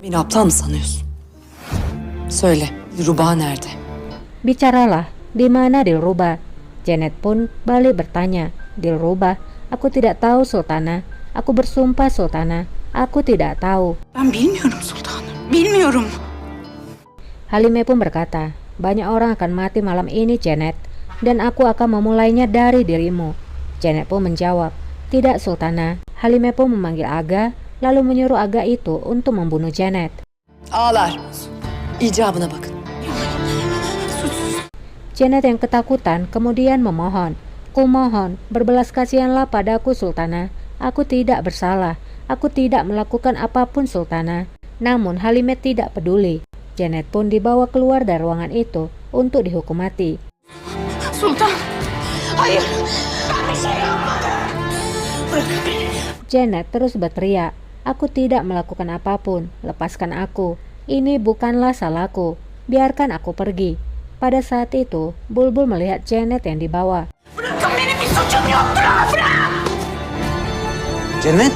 Beni aptal mı sanıyorsun? Söyle, Ruba nerede? Bicaralah, di mana Dilruba? Janet pun balik bertanya. Dilruba, aku tidak tahu Sultana. Aku bersumpah Sultana, aku tidak tahu. Ben bilmiyorum sultanım. Bilmiyorum. Halime pun berkata, banyak orang akan mati malam ini Janet, dan aku akan memulainya dari dirimu. Janet pun menjawab, tidak Sultana. Halime pun memanggil Aga, lalu menyuruh Aga itu untuk membunuh Janet. Ağlar. İcabına bakın. Janet yang ketakutan kemudian memohon, kumohon, berbelas kasihanlah padaku Sultana. Aku tidak bersalah. Aku tidak melakukan apapun Sultana. Namun Halime tidak peduli. Janet pun dibawa keluar dari ruangan itu untuk dihukum mati. Sultan. Hayır. Ben bir şey yapmadım. Bırakın beni. Janet terus berteriak, aku tidak melakukan apapun, lepaskan aku. Ini bukanlah salahku, biarkan aku pergi. Pada saat itu, Bulbul melihat Janet yang dibawa. Bırakın beni, bir suçum yok. Bırak. Janet?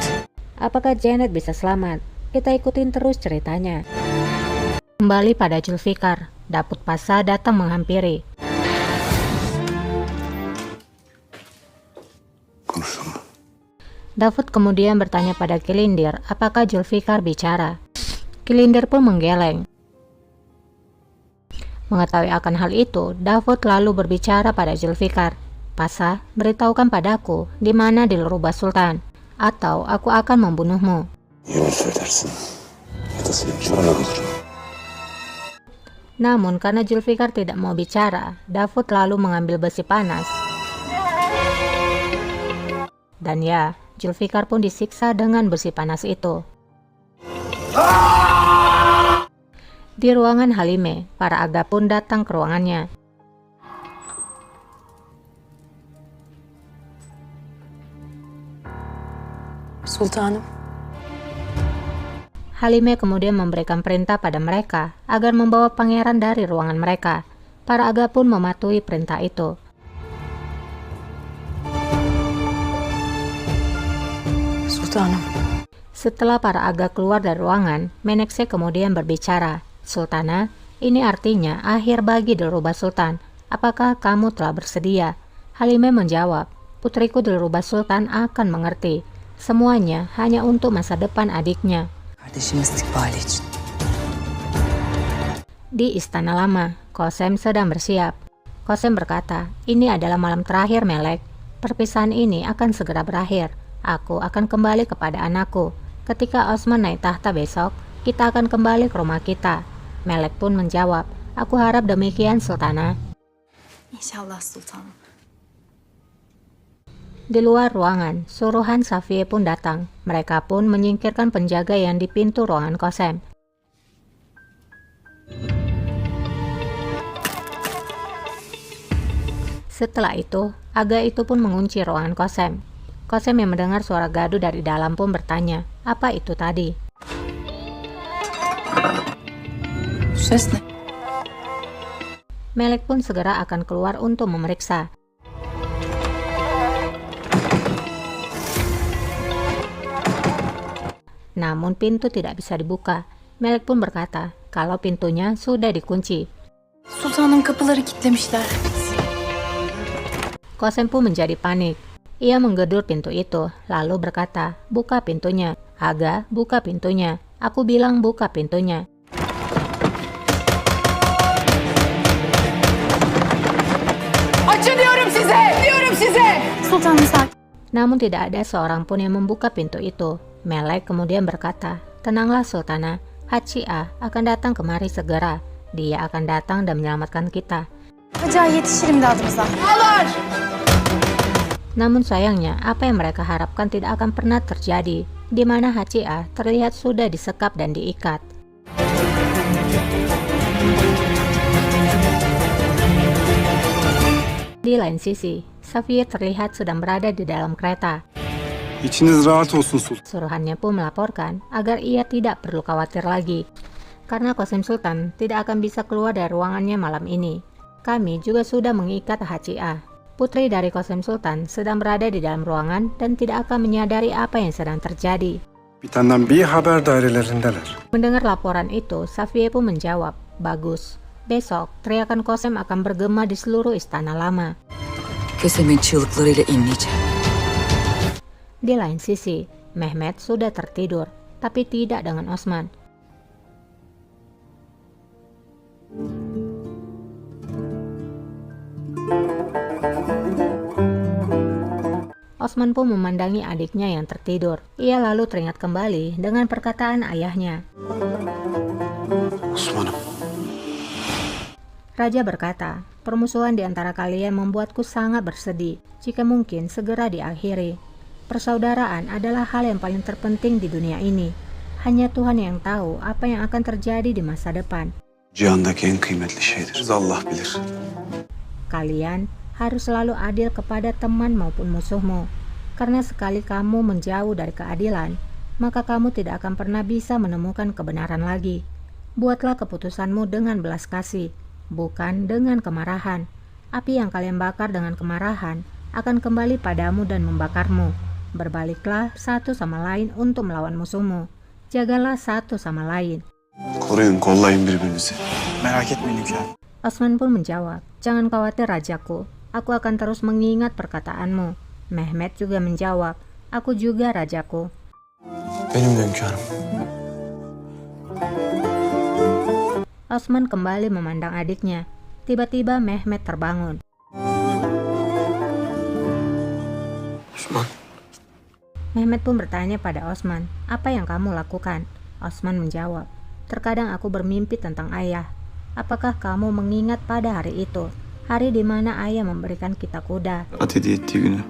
Apakah Janet bisa selamat? Kita ikutin terus ceritanya. Kembali pada Julfikar, Daput Pasa datang menghampiri. Konuşalım. Davud kemudian bertanya pada Kilindir apakah Julfikar bicara. Kilindir pun menggeleng. Mengetahui akan hal itu, Davud lalu berbicara pada Julfikar. Pasa, beritahukan padaku di mana Dilruba Sultan, atau aku akan membunuhmu. Yemin söylersin. Ya da senin canına alırım. Namun karena Julfikar tidak mau bicara, Davud lalu mengambil besi panas. Dan ya, Julfikar pun disiksa dengan besi panas itu. Di ruangan Halime, para Aga pun datang ke ruangannya. Sultanım. Halime kemudian memberikan perintah pada mereka agar membawa pangeran dari ruangan mereka. Para Aga pun mematuhi perintah itu. Sultanım. Setelah para Aga keluar dari ruangan, Menekse kemudian berbicara. Sultana, ini artinya akhir bagi Dilruba Sultan. Apakah kamu telah bersedia? Halime menjawab, putriku Dilruba Sultan akan mengerti. Semuanya hanya untuk masa depan adiknya. Kardeşim istikbali için. Di Istana Lama, Kosem sedang bersiap. Kosem berkata, ini adalah malam terakhir Melek. Perpisahan ini akan segera berakhir. Aku akan kembali kepada anakku. Ketika Osman naik tahta besok, kita akan kembali ke rumah kita. Melek pun menjawab, aku harap demikian Sultana. İnşallah sultanım. Di luar ruangan, suruhan Safiye pun datang. Mereka pun menyingkirkan penjaga yang di pintu ruangan Kosem. Setelah itu, Aga itu pun mengunci ruangan Kosem. Kosem yang mendengar suara gaduh dari dalam pun bertanya, apa itu tadi? Ses ne? Melek pun segera akan keluar untuk memeriksa. Namun pintu tidak bisa dibuka. Melek pun berkata, kalau pintunya sudah dikunci. Sultanım, kapıları kilitlemişler. Kosem pun menjadi panik. Ia menggedor pintu itu, lalu berkata, buka pintunya. Aga, buka pintunya. Aku bilang buka pintunya. Açın diyorum size! Diyorum size! Sultanım sakin. Namun tidak ada seorang pun yang membuka pintu itu. Melek kemudian berkata, tenanglah Sultana. Hacia akan datang kemari segera. Dia akan datang dan menyelamatkan kita. Hacıya yetişirim de adımıza. Ağlar! Namun sayangnya, apa yang mereka harapkan tidak akan pernah terjadi, di mana Hacia terlihat sudah disekap dan diikat. Di lain sisi, Safiye terlihat sedang berada di dalam kereta. İçiniz rahat olsun Sultan. Suruhannya pun melaporkan agar ia tidak perlu khawatir lagi, karena Qasim Sultan tidak akan bisa keluar dari ruangannya malam ini. Kami juga sudah mengikat Hacia. Putri dari Qasim Sultan sedang berada di dalam ruangan dan tidak akan menyadari apa yang sedang terjadi. Bitenden bir haber dairelerindeler. Mendengar laporan itu, Safiye pun menjawab, bagus. Besok, teriakan Kosem akan bergema di seluruh istana lama. Kösem'in çığlıklarıyla inleyeceğim. Di lain sisi, Mehmet sudah tertidur, tapi tidak dengan Osman. Osman pun memandangi adiknya yang tertidur. Ia lalu teringat kembali dengan perkataan ayahnya. Osman'ım. Raja berkata, permusuhan di antara kalian membuatku sangat bersedih. Jika mungkin segera diakhiri. Persaudaraan adalah hal yang paling terpenting di dunia ini. Hanya Tuhan yang tahu apa yang akan terjadi di masa depan. Cihanda en kıymetli şeydir. Allah bilir. Kalian harus selalu adil kepada teman maupun musuhmu. Karena sekali kamu menjauh dari keadilan, maka kamu tidak akan pernah bisa menemukan kebenaran lagi. Buatlah keputusanmu dengan belas kasih, bukan dengan kemarahan. Api yang kalian bakar dengan kemarahan akan kembali padamu dan membakarmu. Berbaliklah satu sama lain untuk melawan musuhmu. Jagalah satu sama lain. Koruyun, kollayın birbirinizi. Merak etmeyin hünkârım. Osman pun menjawab, jangan khawatir rajaku, aku akan terus mengingat perkataanmu. Mehmet juga menjawab, aku juga rajaku. Benim de hünkârım. Osman kembali memandang adiknya. Tiba-tiba Mehmet terbangun. Osman. Mehmet pun bertanya pada Osman, apa yang kamu lakukan? Osman menjawab, terkadang aku bermimpi tentang ayah. Apakah kamu mengingat pada hari itu? Hari di mana ayah memberikan kita kuda. At hediye ettiği günü.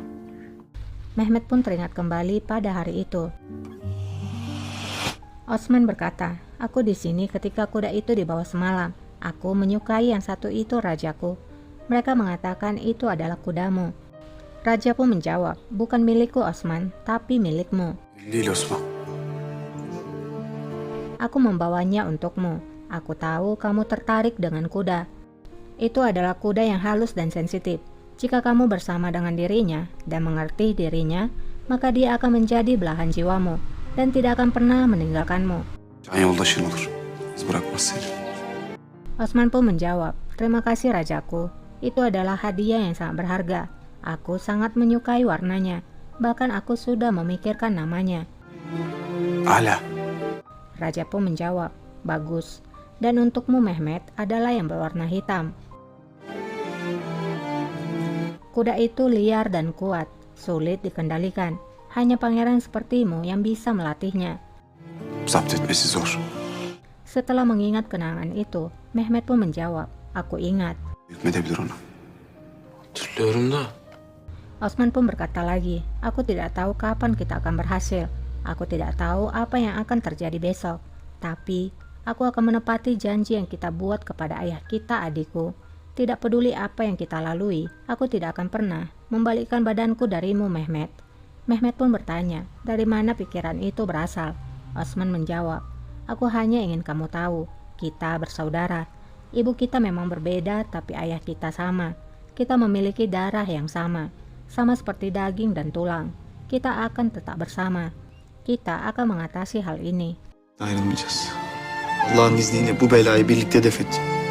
Mehmet pun teringat kembali pada hari itu. Osman berkata, aku di sini ketika kuda itu dibawa semalam. Aku menyukai yang satu itu rajaku. Mereka mengatakan itu adalah kudamu. Raja pun menjawab, bukan milikku Osman, tapi milikmu. Değil Osman. Aku membawanya untukmu. Aku tahu kamu tertarik dengan kuda. Itu adalah kuda yang halus dan sensitif. Jika kamu bersama dengan dirinya dan mengerti dirinya, maka dia akan menjadi belahan jiwamu dan tidak akan pernah meninggalkanmu. Can yoldaşın olur. Biz bırakmaz seni. Osman pun menjawab, terima kasih rajaku. Itu adalah hadiah yang sangat berharga. Aku sangat menyukai warnanya. Bahkan aku sudah memikirkan namanya. Ala. Raja pun menjawab, bagus. Dan untukmu Mehmet adalah yang berwarna hitam. Kuda itu liar dan kuat, sulit dikendalikan. Hanya pangeran sepertimu yang bisa melatihnya. Zapt etmesi zor. Setelah mengingat kenangan itu, Mehmet pun menjawab, aku ingat. Hükmedebilir ona. Hatırlıyorum da. Osman pun berkata lagi, aku tidak tahu kapan kita akan berhasil. Aku tidak tahu apa yang akan terjadi besok. Tapi, aku akan menepati janji yang kita buat kepada ayah kita, adikku. Tidak peduli apa yang kita lalui, aku tidak akan pernah membalikkan badanku darimu, Mehmet. Mehmet pun bertanya, dari mana pikiran itu berasal? Osman menjawab, aku hanya ingin kamu tahu, kita bersaudara. Ibu kita memang berbeda, tapi ayah kita sama. Kita memiliki darah yang sama. Sama seperti daging dan tulang. Kita akan tetap bersama. Kita akan mengatasi hal ini. Ayrılmayacağız. Allah'ın izniyle bu belayı birlikte def edeceğiz.